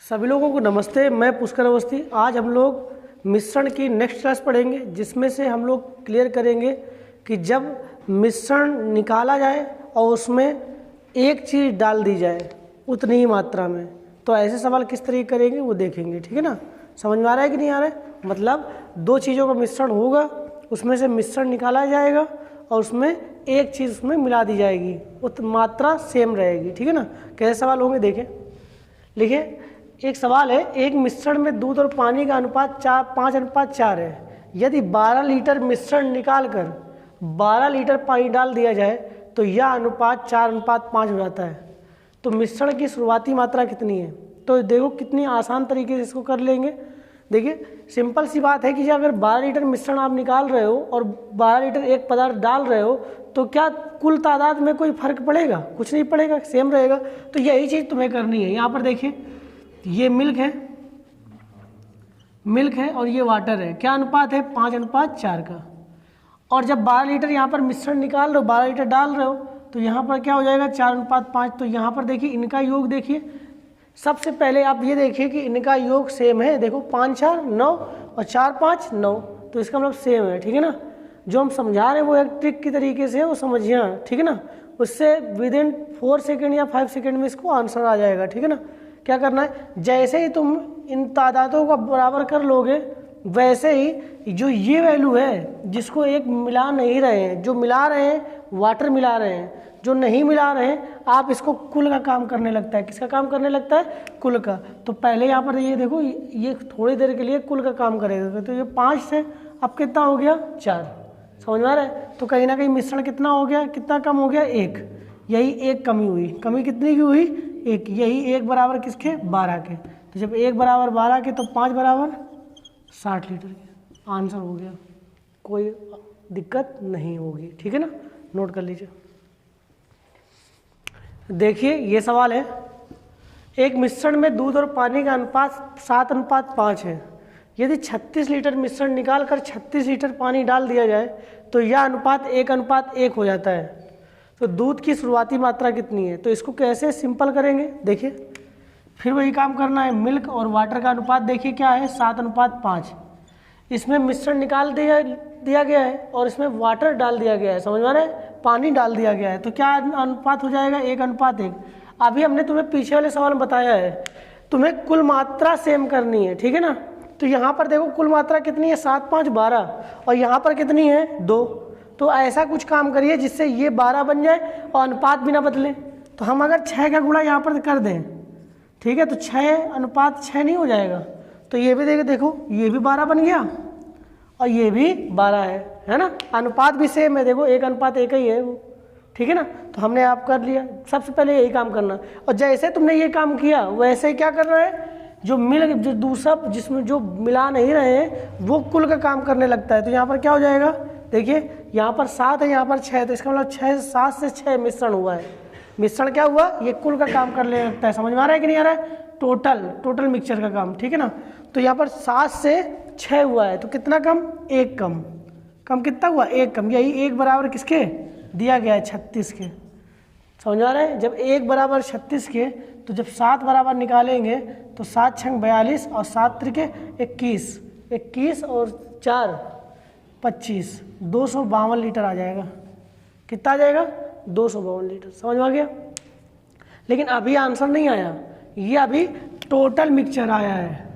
सभी लोगों को नमस्ते। मैं पुष्कर अवस्थी। आज हम लोग मिश्रण की नेक्स्ट क्लास पढ़ेंगे, जिसमें से हम लोग क्लियर करेंगे कि जब मिश्रण निकाला जाए और उसमें एक चीज़ डाल दी जाए उतनी ही मात्रा में, तो ऐसे सवाल किस तरीके करेंगे वो देखेंगे। ठीक है ना? समझ में आ रहा है कि नहीं आ रहा है? मतलब दो चीज़ों का मिश्रण होगा, उसमें से मिश्रण निकाला जाएगा और उसमें एक चीज़ उसमें मिला दी जाएगी, उत मात्रा सेम रहेगी। ठीक है ना? कैसे सवाल होंगे देखें। लिखिए, एक सवाल है, एक मिश्रण में दूध और पानी का अनुपात 5:4 है। यदि 12 लीटर मिश्रण निकालकर 12 लीटर पानी डाल दिया जाए तो यह अनुपात 4:5 हो जाता है। तो मिश्रण की शुरुआती मात्रा कितनी है? तो देखो कितनी आसान तरीके से इसको कर लेंगे। देखिए, सिंपल सी बात है कि अगर 12 लीटर मिश्रण आप निकाल रहे हो और 12 लीटर एक पदार्थ डाल रहे हो, तो क्या कुल तादाद में कोई फर्क पड़ेगा? कुछ नहीं पड़ेगा, सेम रहेगा। तो यही चीज़ तुम्हें करनी है। यहाँ पर देखिए, ये मिल्क है और ये वाटर है। क्या अनुपात है? 5:4 का। और जब 12 लीटर यहाँ पर मिश्रण निकाल रहे हो, 12 लीटर डाल रहे हो, तो यहाँ पर क्या हो जाएगा? 4:5। तो यहाँ पर देखिए, इनका योग देखिए। सबसे पहले आप ये देखिए कि इनका योग सेम है। देखो, 5×4 = 9 और 4×5 = 9, तो इसका मतलब सेम है। ठीक है ना? जो हम समझा रहे हैं वो एक ट्रिक की तरीके से वो समझिए। ठीक है ना? उससे विदिन 4 सेकेंड या 5 सेकेंड में इसको आंसर आ जाएगा। ठीक है ना? क्या करना है, जैसे ही तुम इन तादादों को बराबर कर लोगे, वैसे ही जो ये वैल्यू है जिसको एक मिला नहीं रहे हैं, जो मिला रहे हैं वाटर मिला रहे हैं, जो नहीं मिला रहे हैं आप इसको कुल का काम करने लगता है। किसका काम करने लगता है? कुल का। तो पहले यहाँ पर ये देखो, ये थोड़ी देर के लिए कुल का काम करेगा। तो ये 5 से अब कितना हो गया? 4। समझ में आ रहा है? तो कहीं ना कहीं मिश्रण कितना हो गया? कितना कम हो गया? 1। यही एक कमी हुई। कमी कितनी की हुई? 1। यही 1 बराबर किसके? 12 के। तो जब 1 बराबर 12 के, तो 5 बराबर 60 लीटर के। आंसर हो गया, कोई दिक्कत नहीं होगी। ठीक है ना? नोट कर लीजिए। देखिए, ये सवाल है, एक मिश्रण में दूध और पानी का अनुपात 7:5 है। यदि 36 लीटर मिश्रण निकालकर 36 लीटर पानी डाल दिया जाए तो यह अनुपात 1:1 हो जाता है। तो दूध की शुरुआती मात्रा कितनी है? तो इसको कैसे सिंपल करेंगे? देखिए, फिर वही काम करना है। मिल्क और वाटर का अनुपात देखिए क्या है? 7:5। इसमें मिश्रण निकाल दिया गया है और इसमें वाटर डाल दिया गया है। समझ में आ रहा है? पानी डाल दिया गया है। तो क्या अनुपात हो जाएगा? 1:1। अभी हमने तुम्हें पीछे वाले सवाल में बताया है, तुम्हें कुल मात्रा सेम करनी है। ठीक है ना? तो यहाँ पर देखो, कुल मात्रा कितनी है? 7, 5, 12। और यहाँ पर कितनी है? 2। तो ऐसा कुछ काम करिए जिससे ये 12 बन जाए और अनुपात भी ना बदले। तो हम अगर 6 का गुणा यहाँ पर कर दें, ठीक है, तो 6:6 नहीं हो जाएगा? तो ये भी देखो, ये भी 12 बन गया और ये भी 12 है ना? अनुपात भी सेम है। देखो, 1:1 ही है वो। ठीक है ना? तो हमने आप कर लिया। सबसे पहले यही काम करना, और जैसे तुमने ये काम किया वैसे ही क्या करना है, जो दूसरा जिसमें जो मिला नहीं रहे हैं वो कुल का काम करने लगता है। तो यहाँ पर क्या हो जाएगा? देखिए, यहाँ पर 7 है, यहाँ पर 6, तो इसका मतलब 7 से 6 मिश्रण हुआ है। मिश्रण क्या हुआ? ये कुल का काम करने लगता है। समझ में आ रहा है कि नहीं आ रहा है? टोटल मिक्सचर का काम। ठीक है ना? तो यहाँ पर 7 से 6 हुआ है, तो कितना कम? 1 कम कितना हुआ? 1 कम। यही 1 बराबर किसके दिया गया है? 36 के। समझ में आ रहा है? जब 1 बराबर 36 के, तो जब 7 बराबर निकालेंगे तो 7 छंग 42 और 7 त्रिके 21 और 4 25, 252 लीटर आ जाएगा। कितना आ जाएगा? 252 लीटर। समझ में आ गया? लेकिन अभी आंसर नहीं आया, ये अभी टोटल मिक्सचर आया है।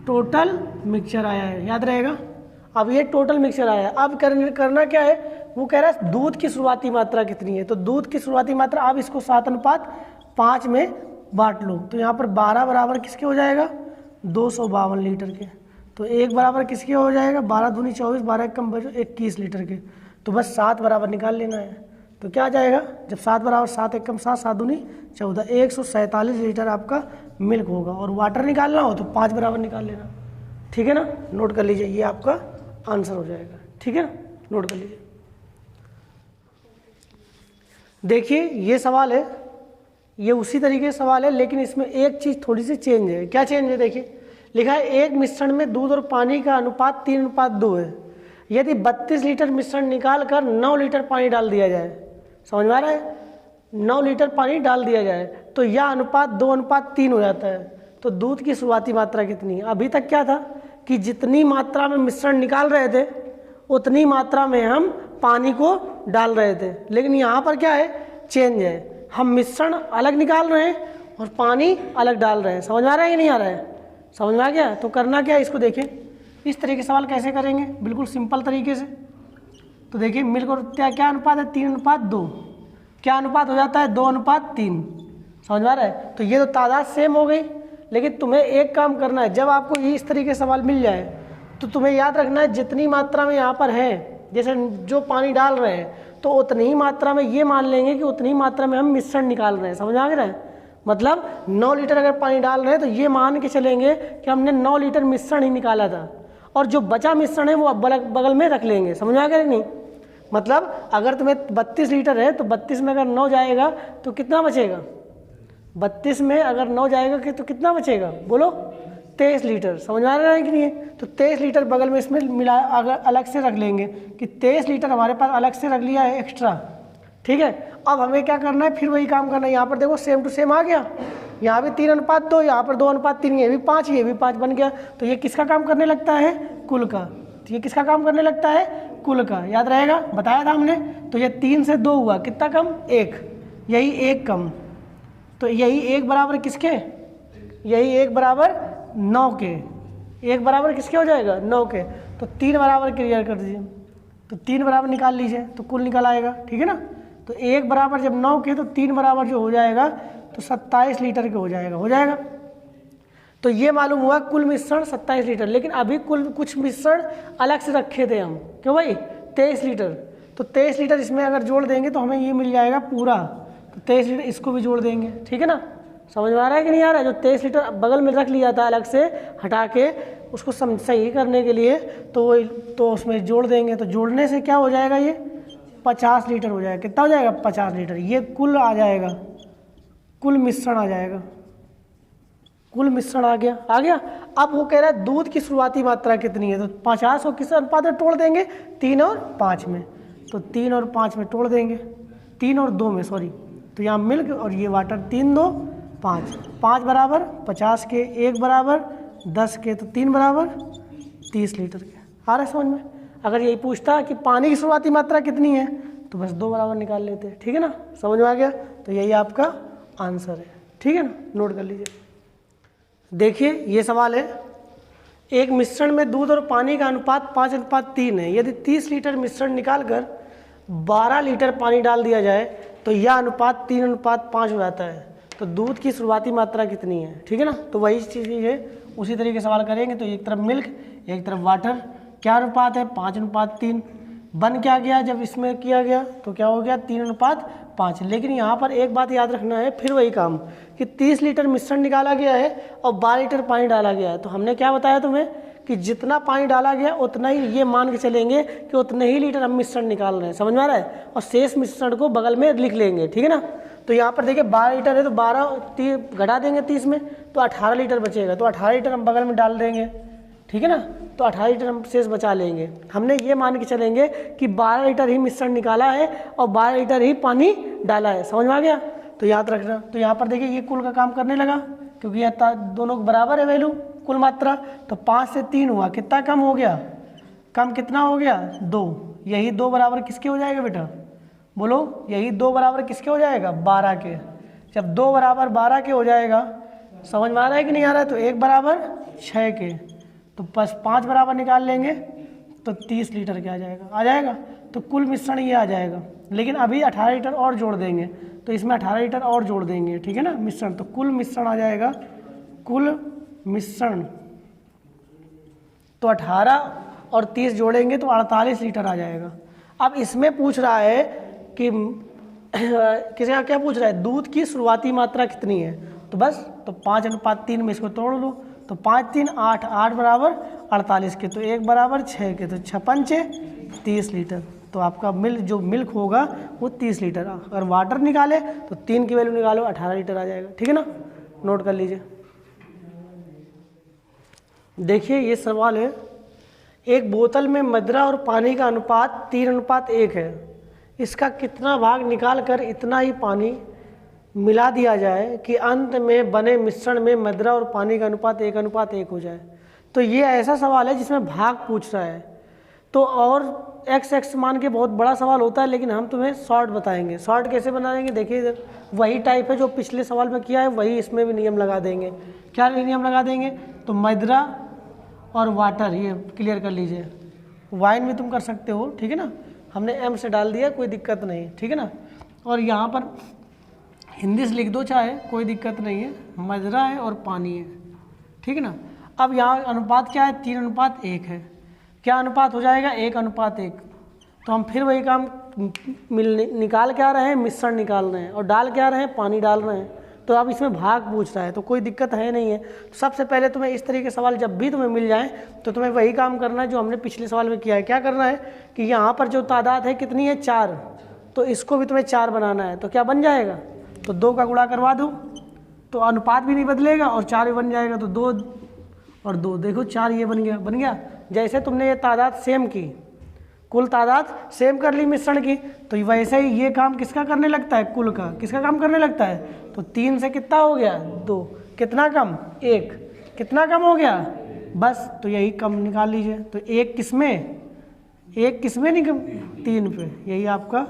टोटल मिक्सचर आया है, याद रहेगा? अब ये टोटल मिक्सचर आया है। अब करना क्या है? वो कह रहा है दूध की शुरुआती मात्रा कितनी है। तो दूध की शुरुआती मात्रा, अब इसको 7:5 में बांट लो। तो यहाँ पर 12 बराबर किसके हो जाएगा? 252 लीटर के। तो 1 बराबर किसके हो जाएगा? 12 दूनी 24, 12 कम 21 लीटर के। तो बस 7 बराबर निकाल लेना है। तो क्या आ जाएगा? जब 7 बराबर 7 1 कम 7, 7 दूनी 14, 147 लीटर आपका मिल्क होगा। और वाटर निकालना हो तो 5 बराबर निकाल लेना। ठीक है ना? नोट कर लीजिए, ये आपका आंसर हो जाएगा। ठीक है ना? नोट कर लीजिए। देखिए, ये सवाल है, ये उसी तरीके से सवाल है, लेकिन इसमें एक चीज़ थोड़ी सी चेंज है। क्या चेंज है? देखिए, लिखा है एक मिश्रण में दूध और पानी का अनुपात 3:2 है। यदि 32 लीटर मिश्रण निकाल कर 9 लीटर पानी डाल दिया जाए। समझ में आ रहा है? 9 लीटर पानी डाल दिया जाए तो यह अनुपात 2:3 हो जाता है। तो तो दूध की शुरुआती मात्रा कितनी है। अभी तक क्या था कि जितनी मात्रा में मिश्रण निकाल रहे थे उतनी मात्रा में हम पानी को डाल रहे थे, लेकिन यहाँ पर क्या है, चेंज है, हम मिश्रण अलग निकाल रहे हैं और पानी अलग डाल रहे हैं। समझ में आ रहा है कि नहीं आ रहा है? समझ में आ गया? तो करना क्या है, इसको देखें, इस तरीके सवाल कैसे करेंगे, बिल्कुल सिंपल तरीके से। तो देखिए मिल्क और क्या अनुपात है, 3:2। क्या अनुपात हो जाता है, 2:3। समझ में आ रहा है? तो ये तो तादाद सेम हो गई, लेकिन तुम्हें एक काम करना है, जब आपको ये इस तरीके सवाल मिल जाए तो तुम्हें याद रखना है जितनी मात्रा में यहाँ पर है, जैसे जो पानी डाल रहे हैं तो उतनी ही मात्रा में ये मान लेंगे कि उतनी ही मात्रा में हम मिश्रण निकाल रहे हैं। समझ आ रहा है? मतलब 9 लीटर अगर पानी डाल रहे हैं तो ये मान के चलेंगे कि हमने 9 लीटर मिश्रण ही निकाला था, और जो बचा मिश्रण है वो बगल में रख लेंगे। समझ आ गया नहीं? मतलब अगर तुम्हें 32 लीटर है तो 32 में अगर 9 जाएगा तो कितना बचेगा, 32 में अगर 9 जाएगा कि तो कितना बचेगा, बोलो, 23 लीटर। समझ में आ रहा है कि नहीं? तो 23 लीटर बगल में इसमें मिला, अगर अलग से रख लेंगे कि 23 लीटर हमारे पास अलग से रख लिया है एक्स्ट्रा। ठीक है, अब हमें क्या करना है, फिर वही काम करना है। यहाँ पर देखो सेम टू सेम आ गया, यहाँ भी 3:2, यहाँ पर 2:3, ये भी 5, ये भी 5 बन गया। तो ये किसका काम करने लगता है, कुल का। तो ये किसका काम करने लगता है, कुल का। याद रहेगा, बताया था हमने। तो ये 3 से 2 हुआ, कितना कम, 1, यही 1 कम। तो यही 1 बराबर किसके, यही 1 बराबर 9 के, 1 बराबर किसके हो जाएगा, 9 के। तो 3 बराबर क्लियर कर दीजिए, तो 3 बराबर निकाल लीजिए तो कुल निकल आएगा। ठीक है ना? तो 1 बराबर जब 9 के तो 3 बराबर जो हो जाएगा तो 27 लीटर के हो जाएगा। तो ये मालूम हुआ कुल मिश्रण 27 लीटर, लेकिन अभी कुछ मिश्रण अलग से रखे थे हम, क्यों भाई, 23 लीटर। तो 23 लीटर इसमें अगर जोड़ देंगे तो हमें ये मिल जाएगा पूरा, तो 23 लीटर इसको भी जोड़ देंगे। ठीक है ना? समझ में आ रहा है कि नहीं आ रहा है? जो 23 लीटर बगल में रख लिया था अलग से हटा के, उसको सही करने के लिए तो उसमें जोड़ देंगे। तो जोड़ने से क्या हो जाएगा, ये 50 लीटर हो जाएगा। कितना हो जाएगा, 50 लीटर। ये कुल आ जाएगा, कुल मिश्रण आ जाएगा, कुल मिश्रण आ गया। अब वो कह रहा है दूध की शुरुआती मात्रा कितनी है, तो 50 को किस अनुपात में तोड़ देंगे, 3 और 5 में। तो 3 और 5 में तोड़ देंगे, 3 और 2 में, सॉरी। तो यहाँ मिल्क और ये वाटर, 3, 2, 5, 5 बराबर 50 के, 1 बराबर 10 के, तो 3 बराबर 30 लीटर के। आ रहा है समझ में? अगर यही पूछता कि पानी की शुरुआती मात्रा कितनी है तो बस 2 बराबर निकाल लेते हैं। ठीक है ना? समझ में आ गया? तो यही आपका आंसर है। ठीक है ना? नोट कर लीजिए। देखिए ये सवाल है, एक मिश्रण में दूध और पानी का अनुपात 5:3 है। यदि 30 लीटर मिश्रण निकालकर 12 लीटर पानी डाल दिया जाए तो यह अनुपात 3:5 हो जाता है। तो दूध की शुरुआती मात्रा कितनी है। ठीक है ना? तो वही चीज़ है, उसी तरीके सवाल करेंगे। तो एक तरफ मिल्क, एक तरफ वाटर, क्या अनुपात है, 5:3। बन क्या गया जब इसमें किया गया, तो क्या हो गया, 3:5। लेकिन यहाँ पर एक बात याद रखना है, फिर वही काम कि 30 लीटर मिश्रण निकाला गया है और 12 लीटर पानी डाला गया है। तो हमने क्या बताया तुम्हें कि जितना पानी डाला गया उतना ही ये मान के चलेंगे कि उतने ही लीटर हम मिश्रण निकाल रहे हैं। समझ में आ रहा है? और शेष मिश्रण को बगल में लिख लेंगे। ठीक है ना? तो यहाँ पर देखिए 12 लीटर है तो 12 घटा देंगे 30 में तो 18 लीटर बचेगा। तो 18 लीटर हम बगल में डाल देंगे। ठीक है ना? तो 18 लीटर हम शेष बचा लेंगे। हमने ये मान के चलेंगे कि 12 लीटर ही मिश्रण निकाला है और 12 लीटर ही पानी डाला है। समझ में आ गया? तो याद रखना। तो यहाँ पर देखिए ये कुल का काम करने लगा, क्योंकि यह दोनों बराबर है वैल्यू, कुल मात्रा। तो 5 से 3 हुआ, कितना कम हो गया, कम कितना हो गया, 2। यही 2 बराबर किसके हो जाएगा बेटा, बोलो, यही 2 बराबर किसके हो जाएगा, 12 के। जब 2 बराबर 12 के हो जाएगा, समझ में आ रहा है कि नहीं आ रहा है? तो 1 बराबर 6 के, तो बस 5 बराबर निकाल लेंगे तो 30 लीटर के आ जाएगा। तो कुल मिश्रण ये आ जाएगा। लेकिन अभी 18 लीटर और जोड़ देंगे, तो इसमें 18 लीटर और जोड़ देंगे। ठीक है ना? मिश्रण, तो कुल मिश्रण आ जाएगा, कुल मिश्रण तो 18 और 30 जोड़ेंगे तो 48 लीटर आ जाएगा। अब इसमें पूछ रहा है कि किसका क्या पूछ रहा है, दूध की शुरुआती मात्रा कितनी है। तो बस, तो 5:3 में इसको तोड़ लो, तो 5 3 8, 8 बराबर 48 के, तो 1 बराबर 6 के, तो 6 5 30 लीटर। तो आपका जो मिल्क होगा वो 30 लीटर। अगर वाटर निकाले तो 3 की वैल्यू निकालो, 18 लीटर आ जाएगा। ठीक है ना? नोट कर लीजिए। देखिए ये सवाल है, एक बोतल में मदिरा और पानी का अनुपात 3:1 है। इसका कितना भाग निकाल कर इतना ही पानी मिला दिया जाए कि अंत में बने मिश्रण में मदिरा और पानी का अनुपात 1:1 हो जाए। तो ये ऐसा सवाल है जिसमें भाग पूछ रहा है। तो और x मान के बहुत बड़ा सवाल होता है, लेकिन हम तुम्हें शॉर्ट बताएंगे। शॉर्ट कैसे बनाएंगे, देखिए इधर वही टाइप है जो पिछले सवाल में किया है, वही इसमें भी नियम लगा देंगे। क्या नियम लगा देंगे, तो मदिरा और वाटर, ये क्लियर कर लीजिए। वाइन भी तुम कर सकते हो, ठीक है ना, हमने m से डाल दिया, कोई दिक्कत नहीं, ठीक है ना। और यहाँ पर हिंदी से लिख दो चाहे, कोई दिक्कत नहीं है। मदिरा है और पानी है, ठीक है ना। अब यहाँ अनुपात क्या है, 3:1 है। क्या अनुपात हो जाएगा, 1:1। तो हम फिर वही काम निकाल के आ रहे हैं, मिश्रण निकाल रहे हैं, और डाल के आ रहे हैं, पानी डाल रहे हैं। तो अब इसमें भाग पूछ रहा है, तो कोई दिक्कत है नहीं है। तो सबसे पहले तुम्हें इस तरीके के सवाल जब भी तुम्हें मिल जाए तो तुम्हें वही काम करना है जो हमने पिछले सवाल में किया है। क्या करना है कि यहाँ पर जो तादाद है कितनी है, 4, तो इसको भी तुम्हें 4 बनाना है। तो क्या बन जाएगा, तो 2 का गुणा करवा दो, तो अनुपात भी नहीं बदलेगा और 4 भी बन जाएगा। तो 2 और 2, देखो 4, ये बन गया। जैसे तुमने ये तादाद सेम की, कुल तादाद सेम कर ली मिश्रण की, तो वैसे ही ये काम किसका करने लगता है, कुल का किसका काम करने लगता है। तो 3 से कितना हो गया, 2, कितना कम, 1, कितना कम हो गया, बस। तो यही कम निकाल लीजिए। तो 1 किसमें, 3 पे, यही आपका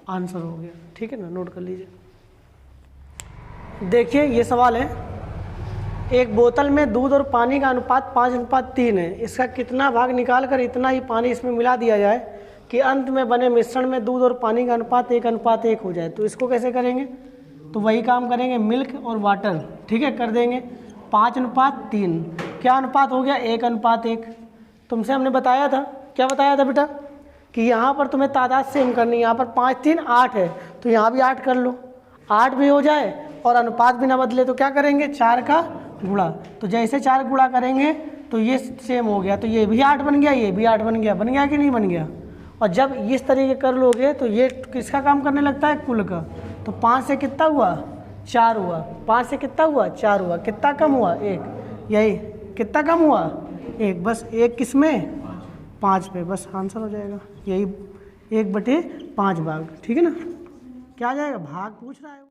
आंसर हो गया, ठीक है ना, नोट कर लीजिए। देखिए ये सवाल है, एक बोतल में दूध और पानी का अनुपात 5:3 है। इसका कितना भाग निकाल कर इतना ही पानी इसमें मिला दिया जाए कि अंत में बने मिश्रण में दूध और पानी का अनुपात 1:1 हो जाए। तो इसको कैसे करेंगे, तो वही काम करेंगे, मिल्क और वाटर, ठीक है, कर देंगे। 5:3 क्या अनुपात हो गया, 1:1। तुमसे हमने बताया था, क्या बताया था बेटा, कि यहाँ पर तुम्हें तादाद सेम करनी है। यहाँ पर 5 3 8 है, तो यहाँ भी 8 कर लो, 8 भी हो जाए और अनुपात भी ना बदले। तो क्या करेंगे, 4 का गुणा। तो जैसे 4 गुणा करेंगे तो ये सेम हो गया, तो ये भी 8 बन गया, ये भी 8 बन गया कि नहीं बन गया। और जब इस तरीके कर लोगे तो ये किसका काम करने लगता है, कुल का। तो 5 से कितना हुआ, 4 हुआ, 5 से कितना हुआ, 4 हुआ, कितना कम हुआ, 1, यही कितना कम हुआ, 1, बस 1 किसमें, 5 पे, बस आंसर हो जाएगा यही 1/5 भाग, ठीक है ना। क्या आ जाएगा, भाग पूछ रहा है।